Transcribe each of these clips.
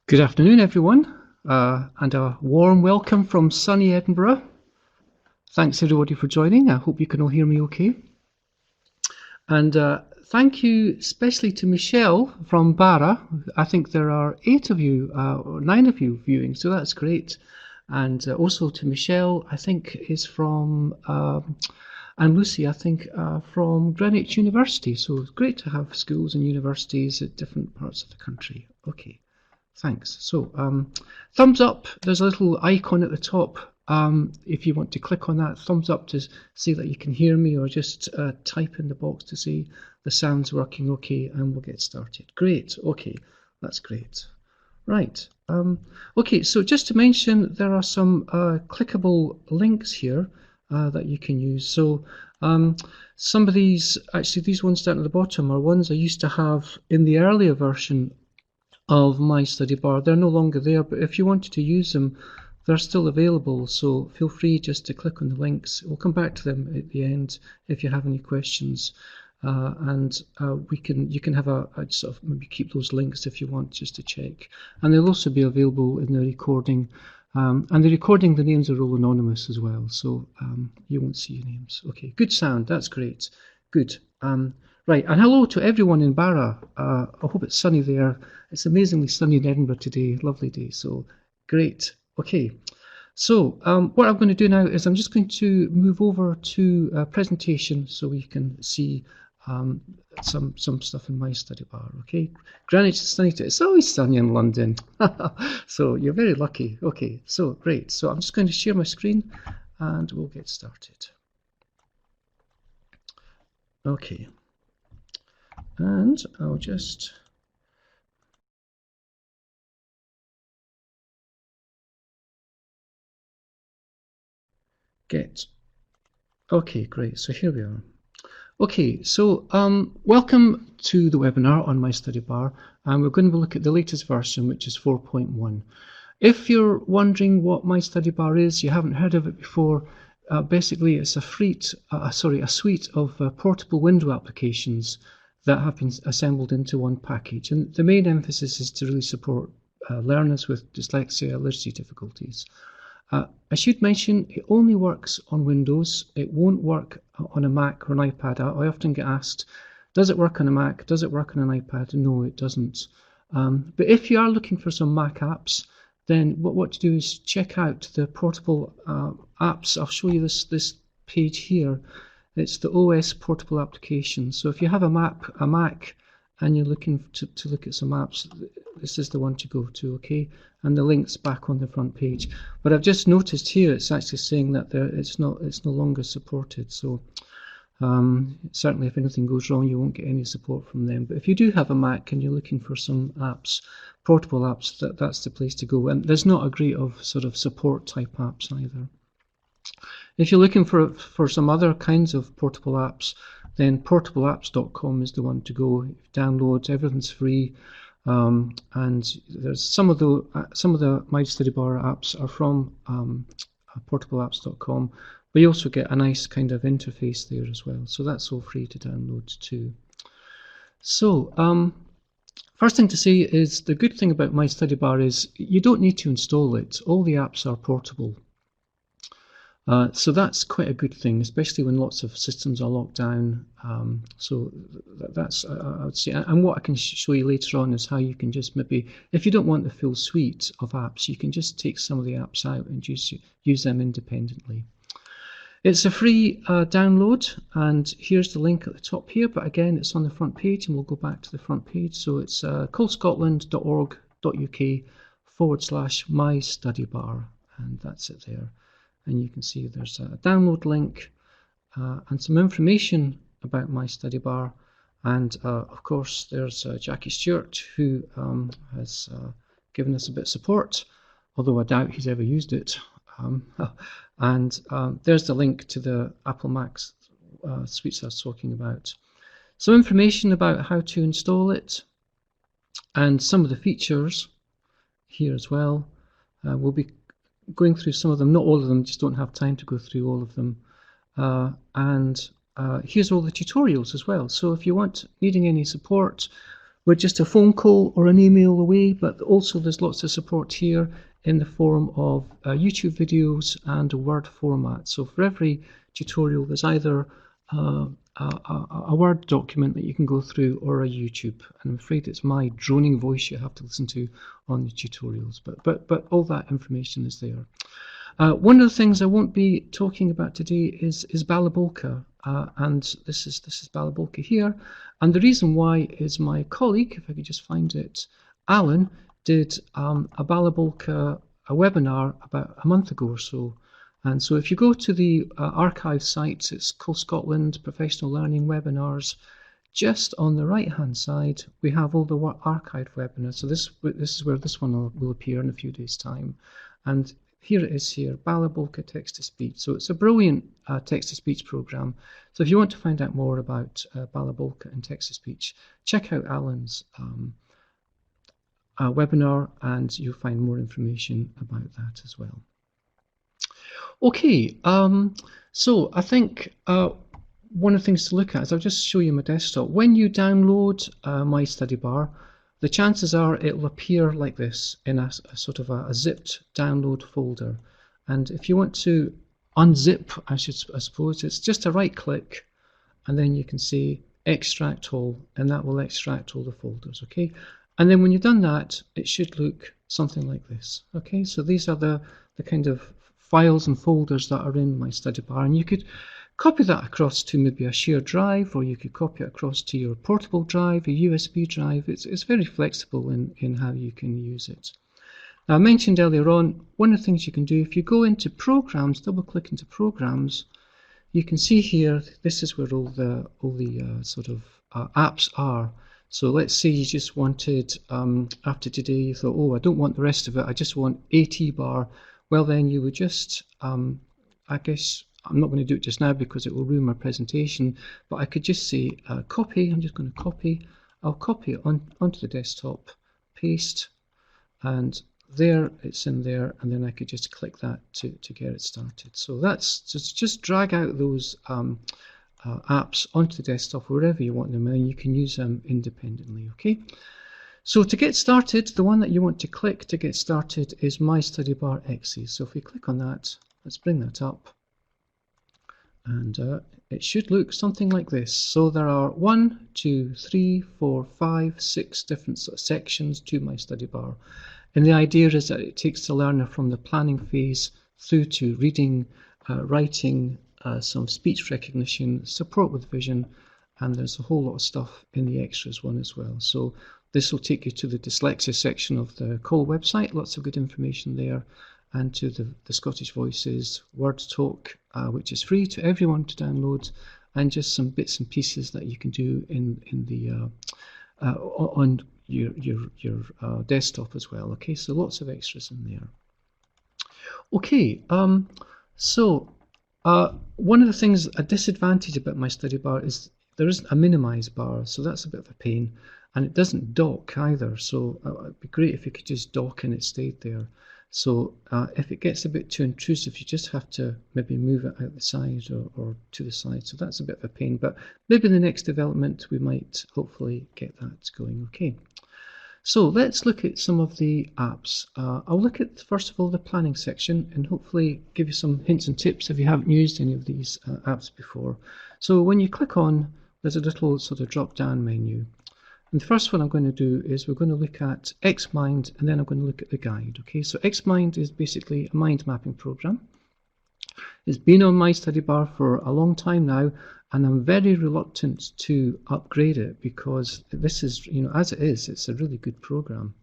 Good afternoon, everyone, and a warm welcome from sunny Edinburgh. Thanks, everybody, for joining. I hope you can all hear me okay. And thank you especially to Michelle from Barra. I think there are 8 of you, or 9 of you viewing, so that's great. And also to Michelle, I think is from, and Lucy, I think, from Greenwich University. So it's great to have schools and universities at different parts of the country. Okay. Thanks. So thumbs up, there's a little icon at the top. If you want to click on that, thumbs up to say that you can hear me, or just type in the box to say the sound's working okay, and we'll get started. Great, okay, that's great. Right, okay, so just to mention, there are some clickable links here that you can use. So some of these, actually these ones down at the bottom are ones I used to have in the earlier version of MyStudyBar. They're no longer there, but if you wanted to use them, they're still available, so feel free just to click on the links. We'll come back to them at the end if you have any questions, and you can have a sort of maybe keep those links if you want, just to check. And they'll also be available in the recording, and the recording, the names are all anonymous as well, so you won't see your names. Okay, good sound, that's great, good. Right, and hello to everyone in Barra. I hope it's sunny there. It's amazingly sunny in Edinburgh today, lovely day, so great. Okay, so what I'm going to do now is I'm just going to move over to a presentation so we can see some stuff in MyStudyBar. Okay, Greenwich is sunny today. It's always sunny in London, so you're very lucky. Okay, so great. So I'm just going to share my screen and we'll get started. Okay. And I'll just okay, great, so here we are. Okay, so welcome to the webinar on MyStudyBar, and we're going to look at the latest version, which is 4.1. If you're wondering what MyStudyBar is, you haven't heard of it before, basically it's a suite of portable window applications that have been assembled into one package, and the main emphasis is to really support learners with dyslexia, literacy difficulties. I should mention it only works on Windows. It won't work on a Mac or an iPad. I often get asked, does it work on a Mac? Does it work on an iPad? No, it doesn't. But if you are looking for some Mac apps, then what to do is check out the portable apps. I'll show you this page here. It's the OS portable application. So if you have a Mac and you're looking to look at some apps, this is the one to go to, okay? And the link's back on the front page. But I've just noticed here it's actually saying that it's no longer supported. So certainly if anything goes wrong, you won't get any support from them. But if you do have a Mac and you're looking for some apps, portable apps, that's the place to go. And there's not a great of sort of support type apps either. If you're looking for some other kinds of portable apps, then portableapps.com is the one to go. Download, everything's free, and there's some of the MyStudyBar apps are from portableapps.com, but you also get a nice kind of interface there as well. So that's all free to download too. So first thing to say is the good thing about MyStudyBar is you don't need to install it. All the apps are portable. So that's quite a good thing, especially when lots of systems are locked down. So that's, I would say, and what I can show you later on is how you can just maybe, if you don't want the full suite of apps, you can just take some of the apps out and use them independently. It's a free download, and here's the link at the top here, but again, it's on the front page, and we'll go back to the front page. So it's colescotland.org.uk/MyStudyBar, and that's it there. And you can see there's a download link and some information about MyStudyBar. And of course, there's Jackie Stewart, who has given us a bit of support, although I doubt he's ever used it. And there's the link to the Apple Mac suites I was talking about. Some information about how to install it and some of the features here as well. We'll be going through some of them, not all of them, just don't have time to go through all of them. And here's all the tutorials as well. So if you needing any support we're just a phone call or an email away, but also there's lots of support here in the form of YouTube videos and a Word format. So for every tutorial, there's either a Word document that you can go through or a YouTube. And I'm afraid it's my droning voice you have to listen to on the tutorials, but all that information is there. One of the things I won't be talking about today is Balabolka, and this is Balabolka here. And the reason why is my colleague, if I could just find it, Alan, did a Balabolka webinar about a month ago or so. And so if you go to the archive site, it's called Scotland Professional Learning Webinars. Just on the right hand side, we have all the archived webinars. So this is where this one will appear in a few days' time. And here it is here, Balabolka text-to-speech. So it's a brilliant text-to-speech program. So if you want to find out more about Balabolka and text-to-speech, check out Alan's webinar and you'll find more information about that as well. Okay, so I think one of the things to look at is I'll just show you my desktop. When you download MyStudyBar, the chances are it will appear like this in a sort of a zipped download folder. And if you want to unzip, I suppose, it's just a right click and then you can say extract all, and that will extract all the folders, okay? And then when you've done that, it should look something like this, okay? So these are the kind of files and folders that are in MyStudyBar, and you could copy that across to maybe a shared drive, or you could copy it across to your portable drive, a USB drive. It's very flexible in how you can use it. Now, I mentioned earlier on, one of the things you can do, if you go into Programs, double click into Programs, you can see here, this is where all the sort of apps are. So let's say you just wanted, after today, you thought, oh, I don't want the rest of it, I just want ATBar. Well, then you would just, I guess, I'm not going to do it just now because it will ruin my presentation, but I could just say copy. I'm just going to copy. I'll copy it onto the desktop, paste, and there it's in there, and then I could just click that to get it started. So that's just drag out those apps onto the desktop wherever you want them, and you can use them independently. Okay. So to get started, the one that you want to click to get started is MyStudyBar X's. So if we click on that, let's bring that up. And it should look something like this. So there are 1, 2, 3, 4, 5, 6 different sort of sections to MyStudyBar. And the idea is that it takes the learner from the planning phase through to reading, writing, some speech recognition, support with vision, and there's a whole lot of stuff in the extras one as well. So this will take you to the dyslexia section of the COL website, lots of good information there, and to the Scottish Voices Word Talk, which is free to everyone to download, and just some bits and pieces that you can do in the on your desktop as well. Okay, so lots of extras in there. Okay, so one of the things, a disadvantage about MyStudyBar is there isn't a minimize bar, so that's a bit of a pain, and it doesn't dock either. So it'd be great if you could just dock and it stayed there. So if it gets a bit too intrusive, you just have to maybe move it out the side or to the side. So that's a bit of a pain, but maybe in the next development we might hopefully get that going. Okay. So let's look at some of the apps. I'll look at, first of all, the planning section and hopefully give you some hints and tips if you haven't used any of these apps before. So when you click on, there's a little sort of drop-down menu. And the first one I'm going to do is we're going to look at Xmind, and then I'm going to look at the guide. Okay, so Xmind is basically a mind mapping program. It's been on MyStudyBar for a long time now, and I'm very reluctant to upgrade it because this is, you know, as it is, it's a really good program.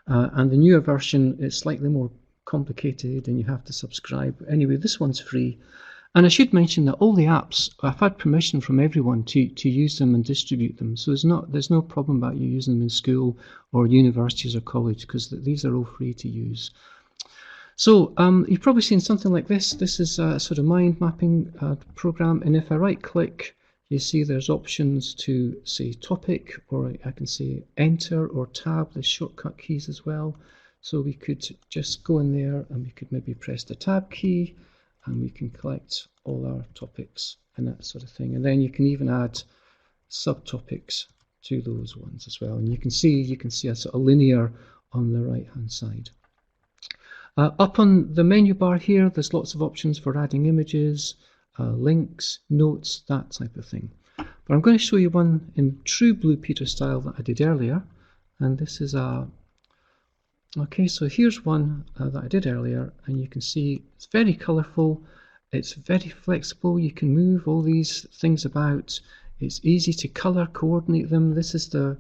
And the newer version is slightly more complicated and you have to subscribe. Anyway, this one's free. And I should mention that all the apps, I've had permission from everyone to use them and distribute them. So there's no problem about you using them in school or universities or college, because these are all free to use. So you've probably seen something like this. This is a sort of mind mapping program. And if I right click, you see there's options to say topic, or I can say enter or tab, the shortcut keys as well. So we could just go in there and we could maybe press the tab key, and we can collect all our topics and that sort of thing. And then you can even add subtopics to those ones as well. And you can see a sort of linear on the right hand side. Up on the menu bar here, there's lots of options for adding images, links, notes, that type of thing. But I'm going to show you one in true Blue Peter style that I did earlier. And this is okay, so here's one that I did earlier, and you can see it's very colourful, it's very flexible, you can move all these things about, it's easy to colour coordinate them. This is the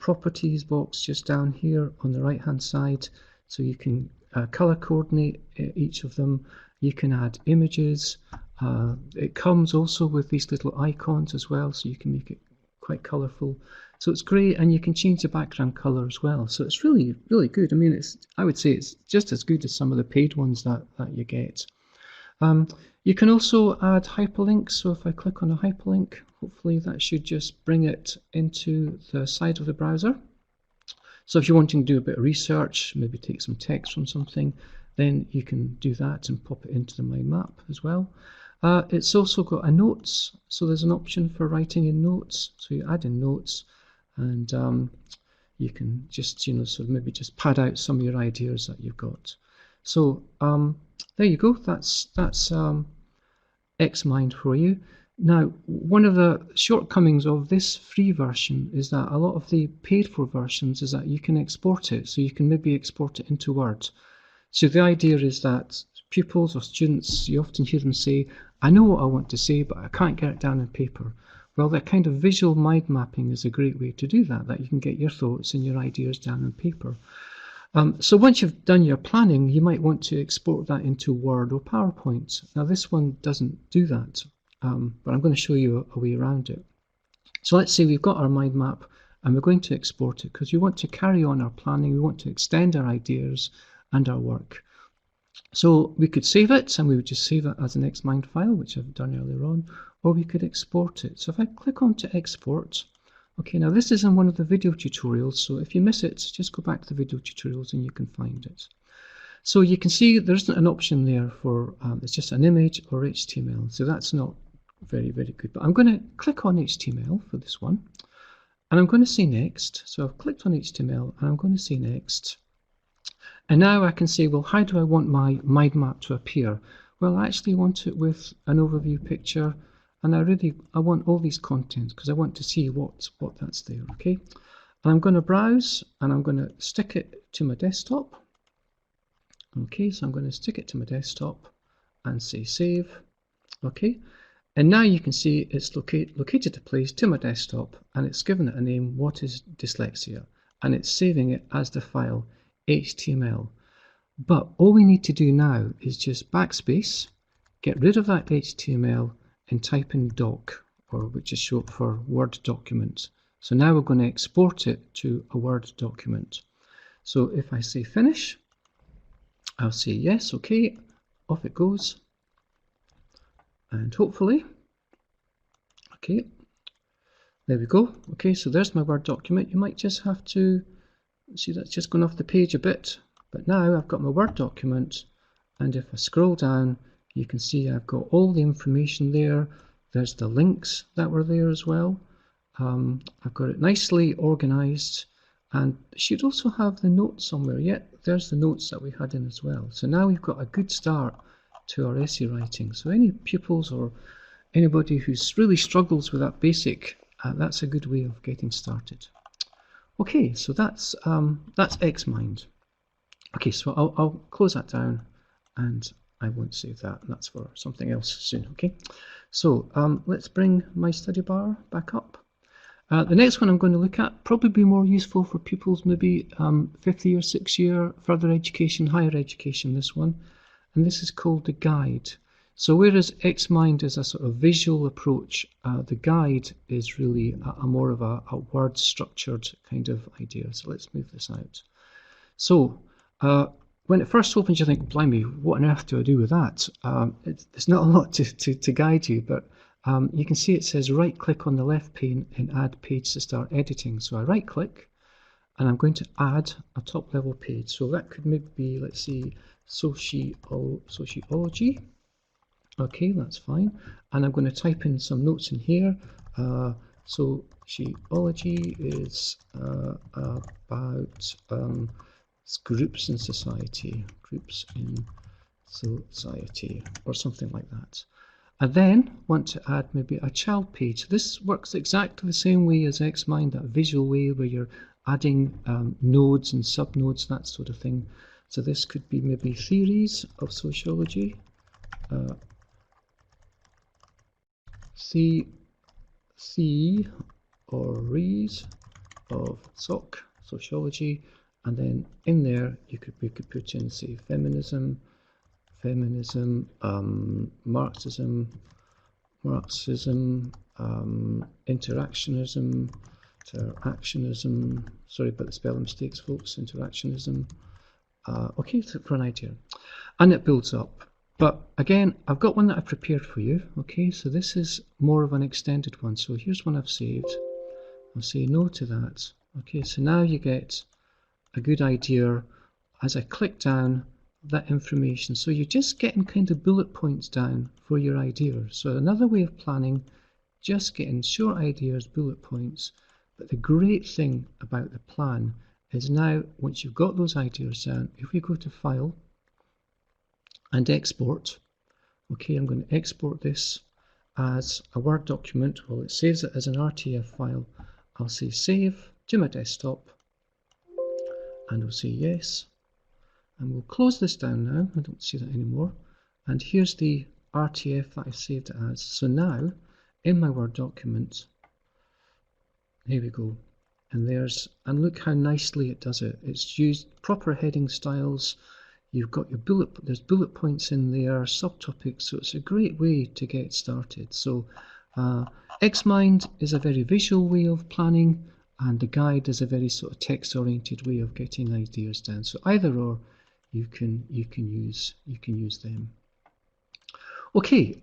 properties box just down here on the right hand side, so you can colour coordinate each of them. You can add images. It comes also with these little icons as well, so you can make it quite colourful. So it's great, and you can change the background colour as well. So it's really, really good. I mean, I would say it's just as good as some of the paid ones that you get. You can also add hyperlinks. So if I click on a hyperlink, hopefully that should just bring it into the side of the browser. So if you're wanting to do a bit of research, maybe take some text from something, then you can do that and pop it into the Mindmap as well. It's also got a notes, so there's an option for writing in notes. So you add in notes, and you can just, sort of maybe just pad out some of your ideas that you've got. So there you go. That's Xmind for you. Now, one of the shortcomings of this free version is that a lot of the paid for versions is that you can export it. So you can maybe export it into Word. So the idea is that pupils or students, you often hear them say, I know what I want to say, but I can't get it down on paper. Well, that kind of visual mind mapping is a great way to do that you can get your thoughts and your ideas down on paper. So once you've done your planning, you might want to export that into Word or PowerPoint. Now this one doesn't do that, but I'm going to show you a way around it. So let's say we've got our mind map and we're going to export it because we want to carry on our planning, we want to extend our ideas and our work. So we could save it, and we would just save it as an Xmind file, which I've done earlier on, or we could export it. So if I click on to export, okay, now this is in one of the video tutorials, so if you miss it, just go back to the video tutorials and you can find it. So you can see there isn't an option there for, it's just an image or HTML, so that's not very, very good. But I'm going to click on HTML for this one, and I'm going to say next. So I've clicked on HTML, and I'm going to say next. And now I can say, well, how do I want my mind map to appear? Well, I actually want it with an overview picture, and I want all these contents because I want to see what that's there, okay? And I'm going to browse, and I'm going to stick it to my desktop. Okay, so I'm going to stick it to my desktop and say save, okay? And now you can see it's located a place to my desktop, and it's given it a name, what is dyslexia, and it's saving it as the file HTML. But all we need to do now is just backspace, get rid of that HTML, and type in doc, or which is short for Word document. So now we're going to export it to a Word document. So if I say finish, I'll say yes, okay, off it goes, and hopefully, okay, there we go. Okay, so there's my Word document. You might just have to see that's just gone off the page a bit, but now I've got my Word document, and if I scroll down, you can see I've got all the information there. There's the links that were there as well. I've got it nicely organized, and it should also have the notes somewhere. Yet there's the notes that we had in as well. So now we've got a good start to our essay writing. So any pupils or anybody who really struggles with that basic, that's a good way of getting started. Okay, so that's Xmind. Okay, so I'll close that down, and I won't save that. That's for something else soon. Okay, so let's bring MyStudyBar back up. The next one I'm going to look at probably be more useful for pupils maybe 5th year, 6th year, further education, higher education. This one, and this is called the guide. So whereas Xmind is a sort of visual approach, the guide is really a more of a word structured kind of idea. So let's move this out. So when it first opens, you think, blimey, what on earth do I do with that? There's not a lot to guide you, but you can see it says right click on the left pane and add page to start editing. So I right click, and I'm going to add a top level page. So that could maybe be, let's see, sociology. Okay, that's fine. And I'm going to type in some notes in here. Sociology is about groups in society, or something like that. I then want to add maybe a child page. This works exactly the same way as Xmind, that visual way where you're adding nodes and subnodes, that sort of thing. So this could be maybe theories of sociology, theories of sociology, and then in there we could put in, say, feminism, Marxism, interactionism. Sorry about the spelling mistakes, folks. Interactionism. Okay, so for an idea, and it builds up. But again, I've got one that I've prepared for you. Okay, so this is more of an extended one. So here's one I've saved. I'll say no to that. Okay, so now you get a good idea as I click down that information. So you're just getting kind of bullet points down for your ideas. So another way of planning, just getting short ideas, bullet points. But the great thing about the plan is now, once you've got those ideas down, if we go to File and Export, okay, I'm going to export this as a Word document. Well, it saves it as an RTF file. I'll say Save to my desktop, and we'll say yes. And we'll close this down now. I don't see that anymore. And here's the RTF that I saved it as. So now, in my Word document, here we go. And look how nicely it does it. It's used proper heading styles. You've got your there's bullet points in there, subtopics, so it's a great way to get started. So Xmind is a very visual way of planning, and the guide is a very sort of text-oriented way of getting ideas down. So either or, you can use them. Okay,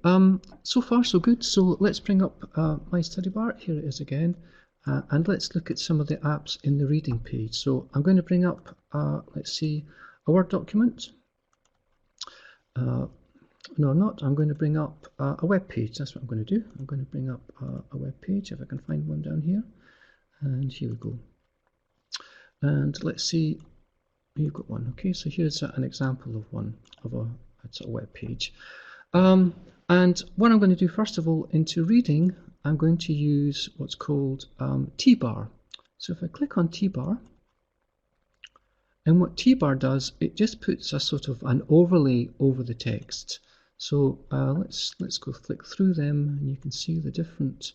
so far so good. So let's bring up MyStudyBar. Here it is again. And let's look at some of the apps in the reading page. So I'm going to bring up, let's see, a Word document. No, I'm not. I'm going to bring up a web page. That's what I'm going to do. I'm going to bring up a web page, if I can find one down here. And here we go. And let's see, you've got one. Okay, so here's an example of one, it's a web page. And what I'm going to do, first of all, into reading, I'm going to use what's called TBar. So if I click on TBar, and what TBar does, it just puts a sort of an overlay over the text. So let's go flick through them, and you can see the different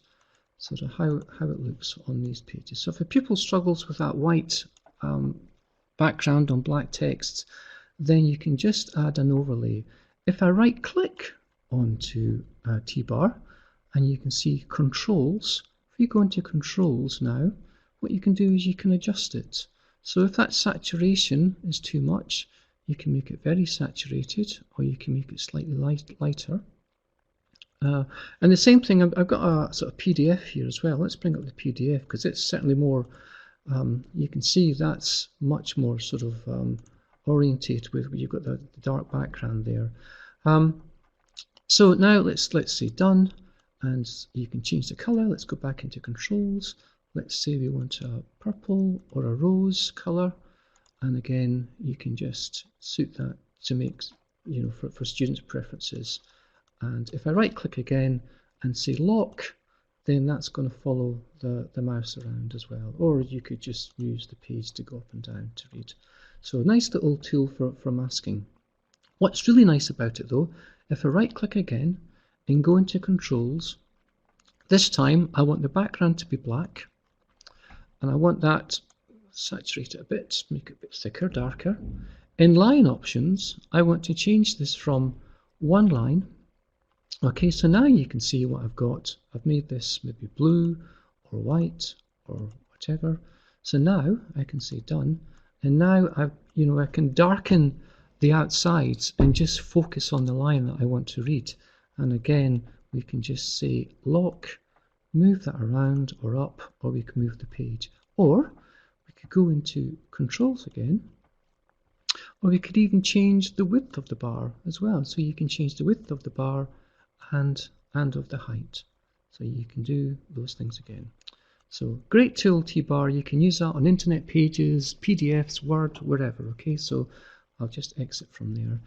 sort of how it looks on these pages. So if a pupil struggles with that white background on black text, then you can just add an overlay. If I right click onto TBar, and you can see controls, if you go into controls now, what you can do is you can adjust it. So if that saturation is too much, you can make it very saturated, or you can make it slightly lighter. And the same thing, I've got a sort of PDF here as well. Let's bring up the PDF, because it's certainly more, you can see that's much more sort of orientated with where you've got the dark background there. So now let's say done, and you can change the color. Let's go back into controls. Let's say we want a purple or a rose color, and again you can just suit that to make, you know, for students' preferences. And if I right click again and say lock, then that's going to follow the mouse around as well. Or you could just use the page to go up and down to read. So a nice little tool for masking. What's really nice about it though, if I right click again and go into controls, this time I want the background to be black, and I want that saturate it a bit, make it a bit thicker, darker. In line options, I want to change this from one line. Okay, so now you can see what I've got. I've made this maybe blue or white or whatever. So now I can say done, and now I can darken the outsides and just focus on the line that I want to read. And again, we can just say lock, move that around or up, or we can move the page. Or we could go into controls again, or we could even change the width of the bar as well. So you can change the width of the bar and of the height. So you can do those things again. So great tool, TBar. You can use that on internet pages, PDFs, Word, wherever. Okay, so I'll just exit from there.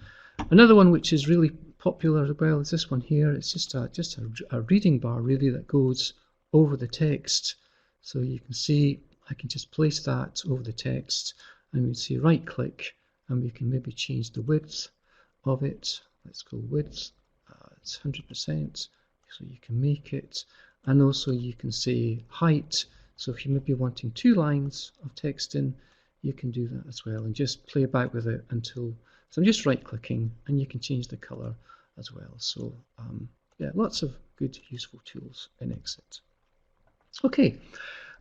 Another one which is really popular as well is this one here. It's just a reading bar really that goes over the text. So you can see I can just place that over the text, and we see right click, and we can maybe change the width of it. Let's go width. It's 100%. So you can make it, and also you can say height. So if you may be wanting 2 lines of text in, you can do that as well, and just play about with it until. So I'm just right clicking, and you can change the color as well. So yeah, lots of good useful tools in Exit. Okay,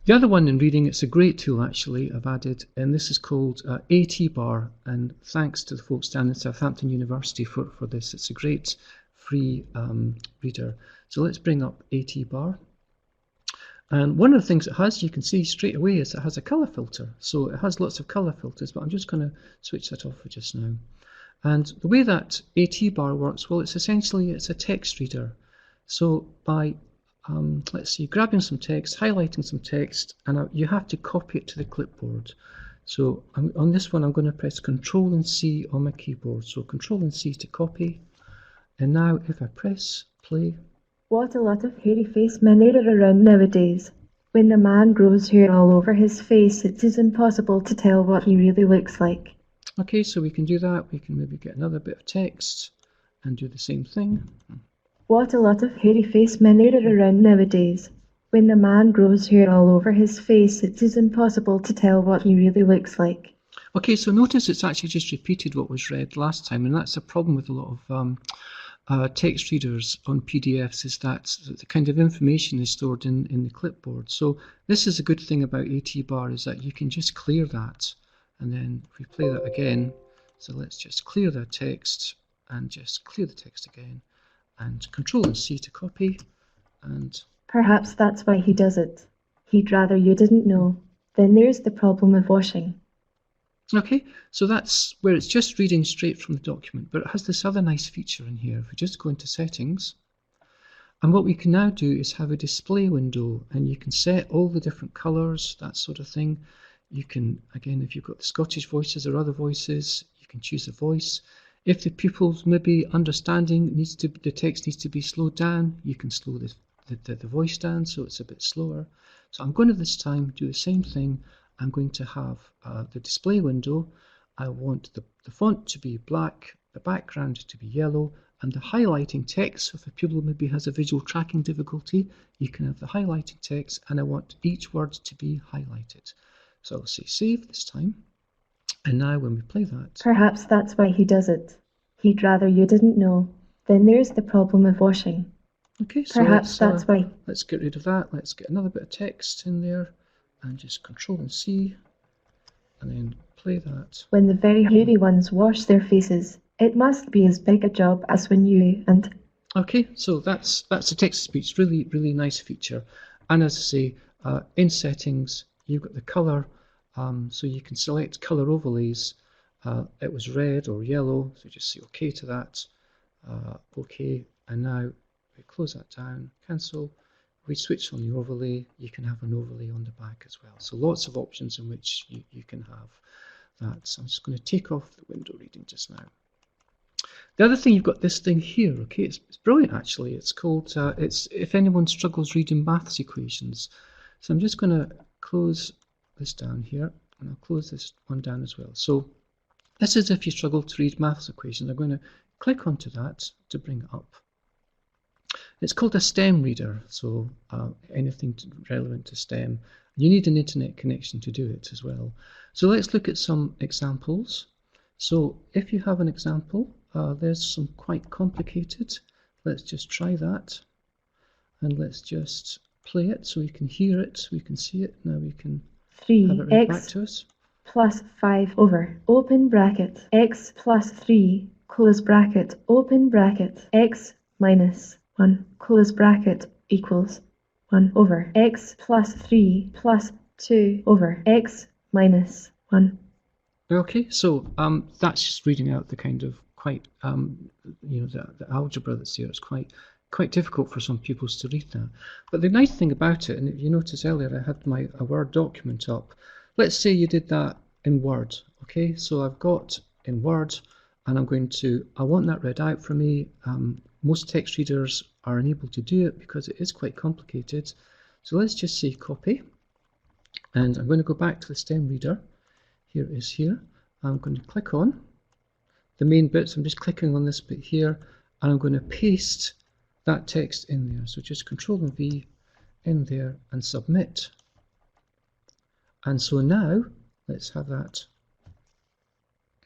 the other one in reading, it's a great tool actually I've added, and this is called ATBar, and thanks to the folks down in Southampton University for this. It's a great free reader. So let's bring up ATBar. And one of the things it has, you can see straight away, is it has a color filter. So it has lots of color filters, but I'm just going to switch that off for just now. And the way that ATBar works, well, it's a text reader. So by, let's see, grabbing some text, highlighting some text, and you have to copy it to the clipboard. So on this one, I'm going to press Control and C on my keyboard. So Control and C to copy. And now if I press play. What a lot of hairy-faced men are around nowadays. When a man grows hair all over his face, it is impossible to tell what he really looks like. Okay, so we can do that. We can maybe get another bit of text and do the same thing. What a lot of hairy-faced men are around nowadays. When a man grows hair all over his face, it is impossible to tell what he really looks like. Okay, so notice it's actually just repeated what was read last time, and that's a problem with a lot of text readers on PDFs, is that the kind of information is stored in the clipboard. So this is a good thing about ATBar, is that you can just clear that, and then if we play that again, so let's just clear that text and just clear the text again, and Control and C to copy, and perhaps that's why he does it. He'd rather you didn't know. Then there's the problem of washing. Okay, so that's where it's just reading straight from the document, but it has this other nice feature in here. If we just go into settings, and what we can now do is have a display window, and you can set all the different colors, that sort of thing. You can, again, if you've got the Scottish voices or other voices, you can choose a voice. If the pupil's maybe understanding the text needs to be slowed down, you can slow the voice down so it's a bit slower. So I'm going to this time do the same thing. I'm going to have the display window. I want the font to be black, the background to be yellow, and the highlighting text. So if a pupil maybe has a visual tracking difficulty, you can have the highlighting text, and I want each word to be highlighted. So I'll say save this time. And now when we play that... perhaps that's why he does it. He'd rather you didn't know. Then there's the problem of washing. Okay, so perhaps that's why. Let's get rid of that. Let's get another bit of text in there, and just Control and C, and then play that. When the very hairy ones wash their faces, it must be as big a job as when you and... Okay, so that's the text-to-speech, really nice feature. And as I say, in settings, you've got the color, so you can select color overlays. It was red or yellow, so just say OK to that. OK, and now we close that down, cancel. We switch on the overlay, you can have an overlay on the back as well. So lots of options in which you can have that. So I'm just going to take off the window reading just now. The other thing, you've got this thing here, okay, it's brilliant actually. It's called, it's if anyone struggles reading maths equations. So I'm just going to close this down here, and I'll close this one down as well. So this is if you struggle to read maths equations. I'm going to click onto that to bring it up. It's called a STEM reader, so anything relevant to STEM. You need an internet connection to do it as well. So let's look at some examples. So if you have an example, there's some quite complicated. Let's just try that, and let's just play it so we can hear it, we can see it. Now we can have it read back to us. Plus 5 over, open bracket, x plus 3, close bracket, open bracket, x minus 1, close bracket, equals 1 over, x plus 3 plus 2 over, x minus 1. Okay, so that's just reading out the kind of quite, you know, the algebra that's here. It's quite quite difficult for some pupils to read that. But the nice thing about it, and if you notice earlier I had a Word document up. Let's say you did that in Word. Okay, so I've got in Word, and I want that read out for me. Most text readers are unable to do it because it is quite complicated. So let's just say copy, and I'm going to go back to the STEM reader. Here it is here. I'm going to click on the main bits. I'm just clicking on this bit here, and I'm going to paste that text in there. So just Control and V in there and submit. And so now let's have that.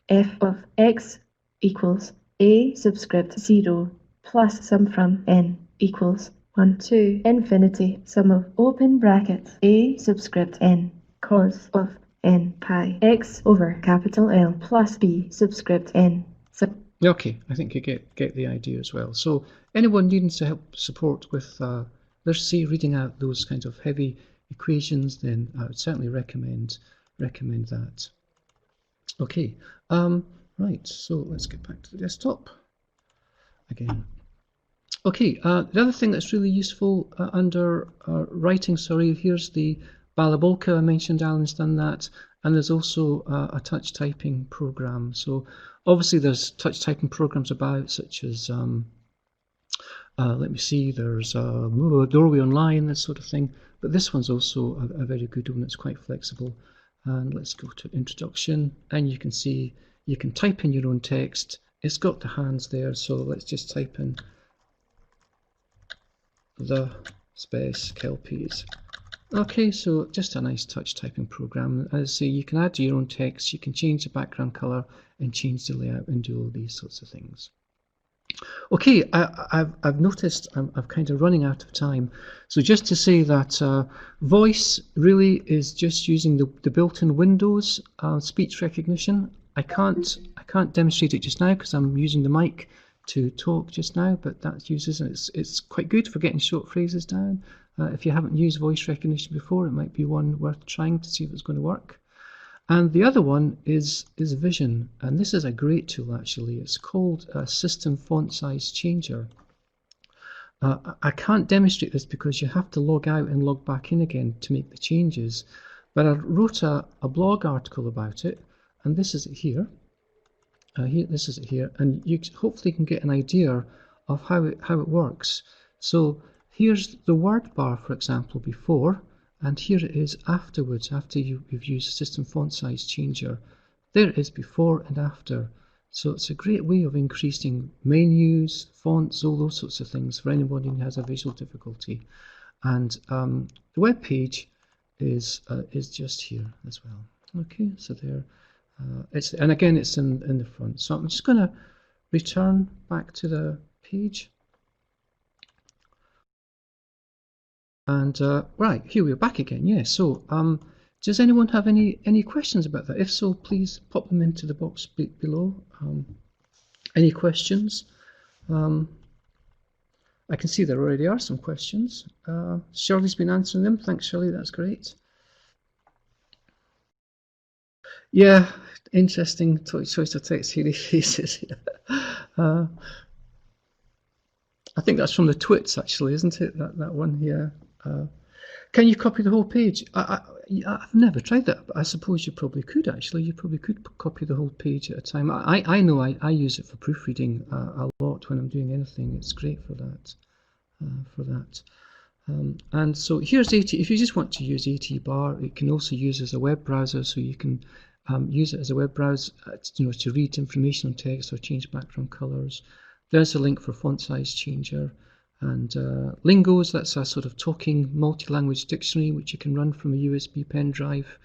F of x equals a subscript 0 plus sum from n equals 1 to infinity sum of open bracket a subscript n cos of n pi x over capital L plus b subscript n. Okay, I think you get the idea as well. So anyone needing to help support with, let's say, reading out those kinds of heavy equations, then I would certainly recommend that. Okay, right, so let's get back to the desktop again. Okay, the other thing that's really useful under writing, here's the Balabolka I mentioned. Alan's done that, and there's also a touch typing program. So obviously there's touch typing programs about, such as let me see, there's Doorway Online, this sort of thing, but this one's also a very good one. It's quite flexible. And let's go to introduction, and you can see you can type in your own text. It's got the hands there, so let's just type in the space Kelpies. Okay, so just a nice touch typing program. As I say, you can add your own text, you can change the background color and change the layout and do all these sorts of things. Okay, I've noticed I'm kind of running out of time. So just to say that voice really is just using the built-in Windows speech recognition. I can't demonstrate it just now because I'm using the mic to talk just now, but that uses it's quite good for getting short phrases down. If you haven't used voice recognition before, it might be one worth trying to see if it's going to work. And the other one is Vision, and this is a great tool actually. It's called System Font Size Changer. I can't demonstrate this because you have to log out and log back in again to make the changes, but I wrote a blog article about it, and this is it here. This is it here, and you hopefully can get an idea of how it works. So here's the word bar, for example, before. And here it is afterwards, after you've used System Font Size Changer. There it is before and after. So it's a great way of increasing menus, fonts, all those sorts of things for anybody who has a visual difficulty. And the web page is just here as well. Okay, so there, and again it's in the front. So I'm just going to return back to the page. And right, here we are back again. Yeah, so does anyone have any questions about that? If so, please pop them into the box below. Any questions? I can see there already are some questions. Shirley's been answering them. Thanks, Shirley, that's great. Yeah, interesting choice of text here. Faces. I think that's from the twits, actually, isn't it? That one here. Can you copy the whole page? I've never tried that, but I suppose you probably could, actually. You probably could copy the whole page at a time. I know I use it for proofreading a lot when I'm doing anything. It's great for that. And so here's if you just want to use ATBar, it can also use as a web browser, so you can use it as a web browser to read information on text or change background colors. There's a link for Font Size Changer. And Lingos, that's a sort of talking multi-language dictionary which you can run from a USB pen drive.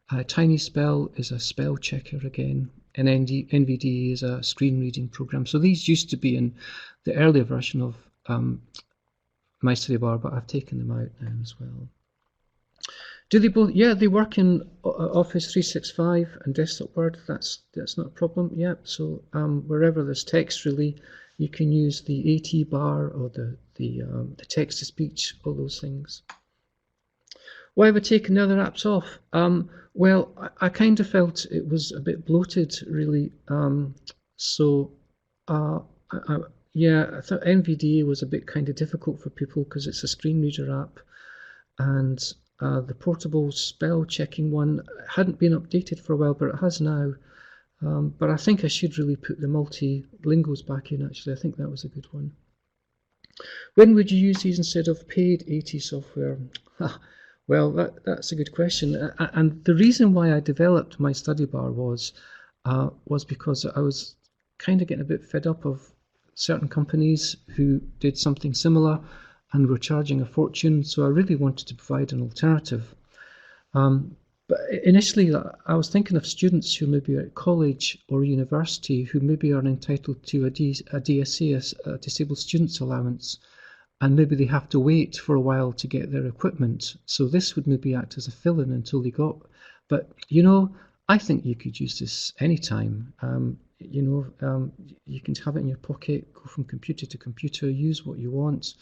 TinySpell is a spell checker again, and NVDA is a screen reading program. So these used to be in the earlier version of MyStudyBar, but I've taken them out now as well. Do they both? Yeah, they work in Office 365 and Desktop Word. That's not a problem. Yeah, so wherever there's text, really, you can use the ATBar or the text-to-speech, all those things. Why have I taken the other apps off? Well, I kind of felt it was a bit bloated, really. So, yeah, I thought NVDA was a bit kind of difficult for people because it's a screen reader app, and the portable spell checking one hadn't been updated for a while, but it has now. But I think I should really put the multilingos back in, actually. I think that was a good one. When would you use these instead of paid AT software? Well, that's a good question. And the reason why I developed MyStudyBar was because I was kind of getting a bit fed up of certain companies who did something similar and were charging a fortune. So I really wanted to provide an alternative. But initially, I was thinking of students who maybe are at college or university who maybe are entitled to a DSA, a Disabled Students Allowance, and maybe they have to wait for a while to get their equipment. So this would maybe act as a fill-in until they got. But you know, I think you could use this anytime. You can have it in your pocket, go from computer to computer, use what you want.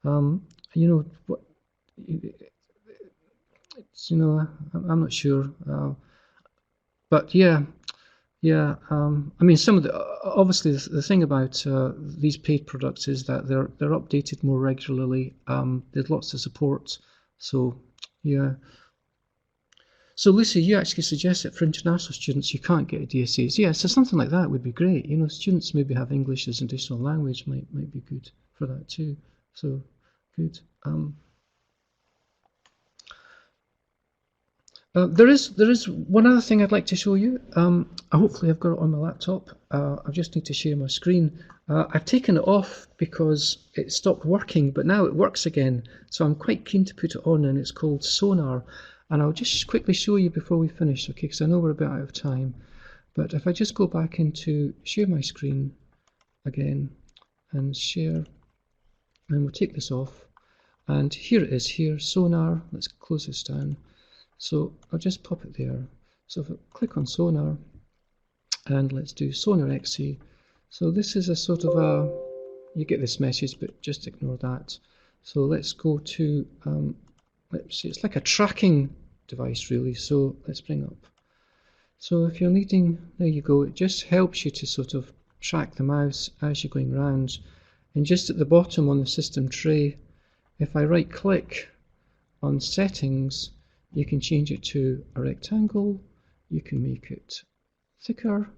You know, what I'm not sure, but yeah. I mean, some of the obviously the thing about these paid products is that they're updated more regularly. There's lots of support, so yeah. So Lucy, you actually suggest that for international students you can't get a DSAs. Yeah, so something like that would be great. You know, students maybe have English as an additional language might be good for that too. So good. There is one other thing I'd like to show you. Hopefully I've got it on my laptop. I just need to share my screen. I've taken it off because it stopped working, but now it works again. So I'm quite keen to put it on, and it's called Sonar. And I'll just quickly show you before we finish, okay, because I know we're a bit out of time. But if I just go back into share my screen again and share, and we'll take this off. And here it is here, Sonar. Let's close this down. So I'll just pop it there. So if I click on Sonar, and let's do Sonar XE. So this is a sort of a, you get this message, but just ignore that. So let's go to, let's see, it's like a tracking device really. So let's bring up. So if you're needing, there you go, it just helps you to sort of track the mouse as you're going around. And just at the bottom on the system tray, if I right click on settings, you can change it to a rectangle, you can make it thicker,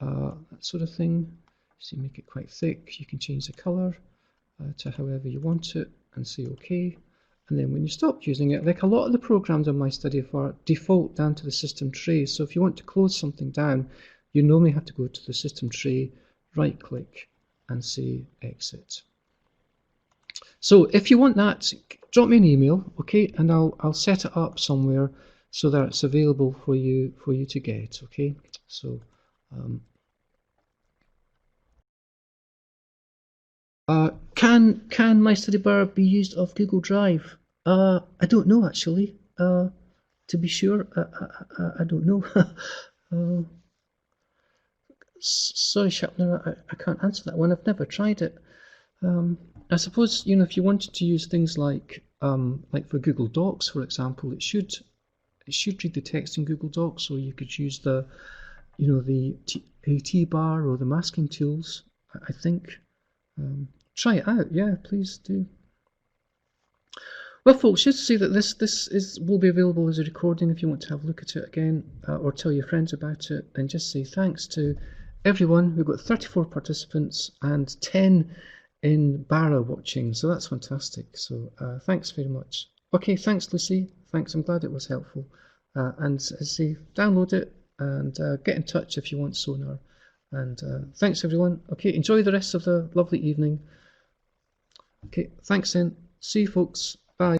that sort of thing. So you make it quite thick, you can change the colour to however you want it and say OK. And then when you stop using it, like a lot of the programs on MyStudyBar default down to the system tray. So if you want to close something down, you normally have to go to the system tray, right click and say exit. So if you want that, drop me an email, okay, and I'll set it up somewhere so that it's available for you to get, okay. So can MyStudyBar be used off Google Drive? I don't know actually. To be sure, I don't know. Sorry, Sharpner, I can't answer that one. I've never tried it. I suppose, you know, if you wanted to use things like for Google Docs, for example, it should read the text in Google Docs, or you could use the, you know, the ATBar or the masking tools. I think. Try it out, yeah, please do. Well, folks, just to say that this will be available as a recording if you want to have a look at it again, or tell your friends about it, and just say thanks to everyone. We've got 34 participants and 10 in Barra watching, so that's fantastic. So thanks very much. Okay, thanks Lucy, thanks, I'm glad it was helpful. And as I say, download it and get in touch if you want Sonar. And thanks everyone. Okay, enjoy the rest of the lovely evening. Okay, thanks then. See you folks. Bye.